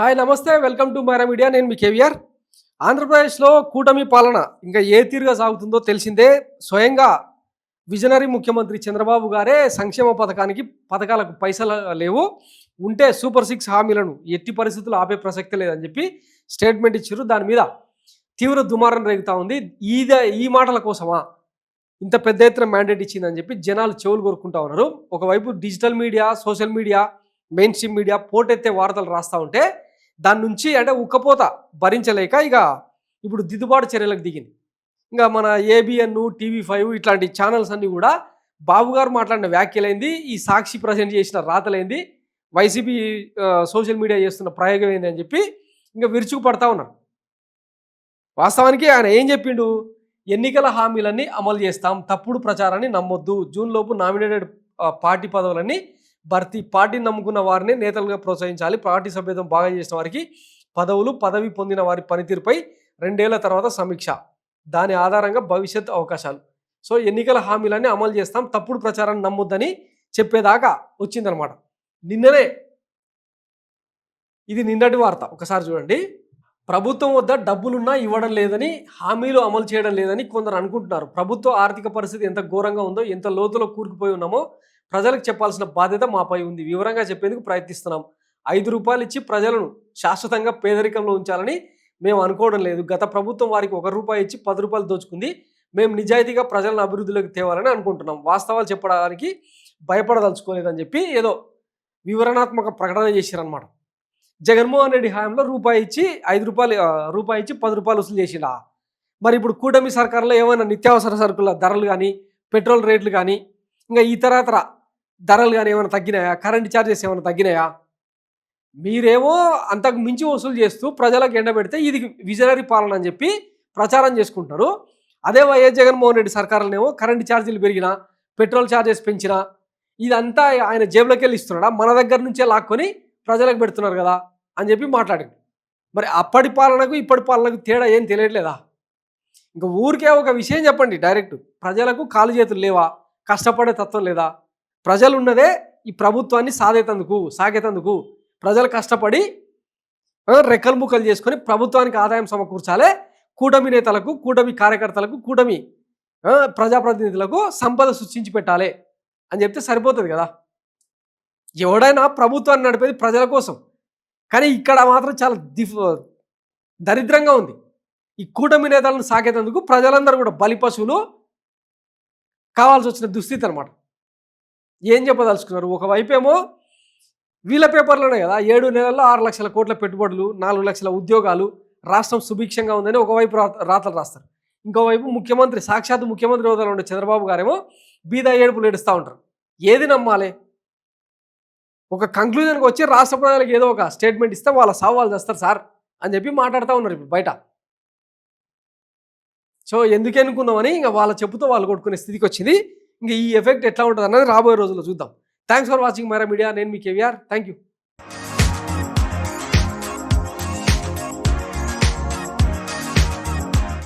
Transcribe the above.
Hi నమస్తే welcome to Myra Media. నేను మీ కేవీఆర్. ఆంధ్రప్రదేశ్లో కూటమి పాలన ఇంకా ఏ తీరుగా సాగుతుందో తెలిసిందే. స్వయంగా విజనరీ ముఖ్యమంత్రి చంద్రబాబు గారే సంక్షేమ పథకాలకు పైసలు లేవు, ఉంటే సూపర్ 6 హామీలను ఎట్టి పరిస్థితుల్లో ఆపే ప్రసక్తి లేదని చెప్పి స్టేట్మెంట్ ఇచ్చారు. దాని మీద తీవ్ర దుమారం రేగుతూ ఉంది. ఈ మాటల కోసమా ఇంత పెద్ద ఎత్తున మ్యాండేట్ ఇచ్చిందని చెప్పి జనాలు చెవులు కొరుకుంటా ఉన్నారు. ఒకవైపు digital media, social media, mainstream media పోటెత్తే వార్తలు రాస్తూ ఉంటే దాని నుంచి అంటే ఉక్కపోత భరించలేక ఇక ఇప్పుడు దిద్దుబాటు చర్యలకు దిగింది. ఇంకా మన ఏబిఎన్, టీవీ5 ఇట్లాంటి ఛానల్స్ అన్నీ కూడా బాబు గారు మాట్లాడిన వ్యాఖ్యలైంది, ఈ సాక్షి ప్రజెంట్ చేసిన రాతలైంది, వైసీపీ సోషల్ మీడియా చేస్తున్న ప్రయోగం ఏంది అని చెప్పి ఇంకా విరుచుకు పడతా ఉన్నారు. వాస్తవానికి ఆయన ఏం చెప్పిండు, ఎన్నికల హామీలన్నీ అమలు చేస్తాం, తప్పుడు ప్రచారాన్ని నమ్మొద్దు, జూన్ లోపు నామినేటెడ్ పార్టీ పదవులన్నీ భర్తీ, పార్టీని నమ్ముకున్న వారిని నేతలుగా ప్రోత్సహించాలి, పార్టీ సభ్యత్వం బాగా చేసిన వారికి పదవి పొందిన వారి పనితీరుపై 2 ఏళ్ల తర్వాత సమీక్ష, దాని ఆధారంగా భవిష్యత్ అవకాశాలు. సో ఎన్నికల హామీలన్నీ అమలు చేస్తాం, తప్పుడు ప్రచారాన్ని నమ్మొద్దని చెప్పేదాకా వచ్చిందనమాట. నిన్ననే ఇది నిన్నటి వార్త. ఒకసారి చూడండి. ప్రభుత్వం వద్ద డబ్బులున్నా ఇవ్వడం లేదని, హామీలు అమలు చేయడం లేదని కొందరు అనుకుంటున్నారు. ప్రభుత్వ ఆర్థిక పరిస్థితి ఎంత ఘోరంగా ఉందో, ఎంత లోతులో కూరుకుపోయి ఉన్నామో ప్రజలకు చెప్పాల్సిన బాధ్యత మాపై ఉంది. వివరంగా చెప్పేందుకు ప్రయత్నిస్తున్నాం. 5 రూపాయలు ఇచ్చి ప్రజలను శాశ్వతంగా పేదరికంలో ఉంచాలని మేము అనుకోవడం లేదు. గత ప్రభుత్వం వారికి 1 రూపాయి ఇచ్చి 10 రూపాయలు దోచుకుంది. మేము నిజాయితీగా ప్రజలను అభివృద్ధిలోకి తేవాలని అనుకుంటున్నాం. వాస్తవాలు చెప్పడానికి భయపడదలుచుకోలేదని చెప్పి ఏదో వివరణాత్మక ప్రకటన చేశారనమాట. జగన్మోహన్ రెడ్డి హయాంలో రూపాయి ఇచ్చి 10 రూపాయలు వసూలు చేసిండా? మరి ఇప్పుడు కూటమి సర్కారులో ఏమైనా నిత్యావసర సరుకుల ధరలు కానీ, పెట్రోల్ రేట్లు కానీ, ఇంకా ఇతరతర ధరలు కానీ ఏమైనా తగ్గినాయా? కరెంట్ ఛార్జెస్ ఏమైనా తగ్గినాయా? మీరేమో అంతకు మించి వసూలు చేస్తూ ప్రజలకు ఎండబెడితే ఇది విజనరీ పాలన అని చెప్పి ప్రచారం చేసుకుంటారు. అదే వైఎస్ జగన్మోహన్ రెడ్డి సర్కారులనేమో కరెంట్ ఛార్జీలు పెరిగినా, పెట్రోల్ ఛార్జెస్ పెంచినా ఇదంతా ఆయన జేబులోకి వెళ్ళి ఇస్తున్నాడా? మన దగ్గర నుంచే లాక్కొని ప్రజలకు పెడుతున్నారు కదా అని చెప్పి మాట్లాడింది. మరి అప్పటి పాలనకు ఇప్పటి పాలనకు తేడా ఏం తెలియట్లేదా? ఇంకా ఊరికే ఒక విషయం చెప్పండి డైరెక్ట్. ప్రజలకు కాలు చేతులు లేవా? కష్టపడే తత్వం లేదా? ప్రజలు ఉన్నదే ఈ ప్రభుత్వాన్ని సాగేతందుకు ప్రజలు కష్టపడి రెక్కలు ముక్కలు చేసుకొని ప్రభుత్వానికి ఆదాయం సమకూర్చాలే. కూటమి నేతలకు, కూటమి కార్యకర్తలకు, కూటమి ప్రజాప్రతినిధులకు సంపద సృష్టించి పెట్టాలి అని చెప్తే సరిపోతుంది కదా. ఎవడైనా ప్రభుత్వాన్ని నడిపేది ప్రజల కోసం. కానీ ఇక్కడ మాత్రం చాలా దరిద్రంగా ఉంది. ఈ కూటమి నేతలను సాగేతందుకు ప్రజలందరూ కూడా బలి పశువులు కావాల్సి వచ్చిన దుస్థితి అనమాట. ఏం చెప్పదలుచుకున్నారు? ఒకవైపు ఏమో వీళ్ళ పేపర్లోనే కదా 7 నెలల్లో 6 లక్షల కోట్ల పెట్టుబడులు, 4 లక్షల ఉద్యోగాలు, రాష్ట్రం సుభిక్షంగా ఉందని ఒకవైపు రాతలు రాస్తారు. ఇంకోవైపు సాక్షాత్ ముఖ్యమంత్రి హోదాలో ఉండే చంద్రబాబు గారేమో బీద ఏడుపులు ఏడుస్తూ ఉంటారు. ఏది నమ్మాలి? ఒక కంక్లూజన్కి వచ్చి రాష్ట్ర ప్రజలకు ఏదో ఒక స్టేట్మెంట్ ఇస్తే వాళ్ళ సవాళ్ళు చేస్తారు సార్ అని చెప్పి మాట్లాడుతూ ఉన్నారు ఇప్పుడు బయట. సో ఎందుకు అనుకున్నామని ఇంకా వాళ్ళ చెప్పుతో వాళ్ళు కొట్టుకునే స్థితికి వచ్చింది. ఇంకా ఈ ఎఫెక్ట్ ఎట్లా ఉంటుంది అన్నది రాబోయే రోజుల్లో చూద్దాం. Thanks for watching Myra Media. నేను మీ కేవీఆర్. Thank you.